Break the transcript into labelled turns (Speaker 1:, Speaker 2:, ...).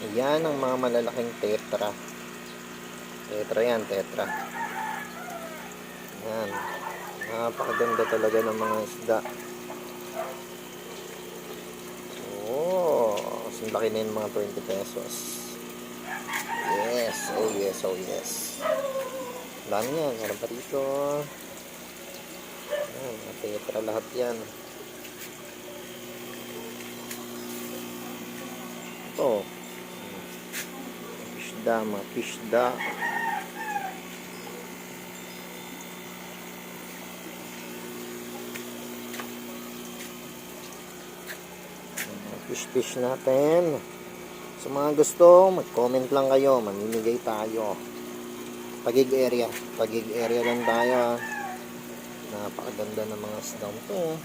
Speaker 1: Ayan ang mga malalaking tetra. Tetra yan, tetra. Ayan. Napakaganda talaga ng mga isda. Oh, ang laki na yun, mga 20 pesos. Yes, oh yes, oh yes. Dami yan, meron pa dito. Ayan, mga tetra lahat yan. Ito, pisda, mga pisda. Fish natin. Sa mga gusto, mag-comment lang kayo, mamimigay tayo. Tagig area lang tayo, ha. Napakaganda ng mga isdang to.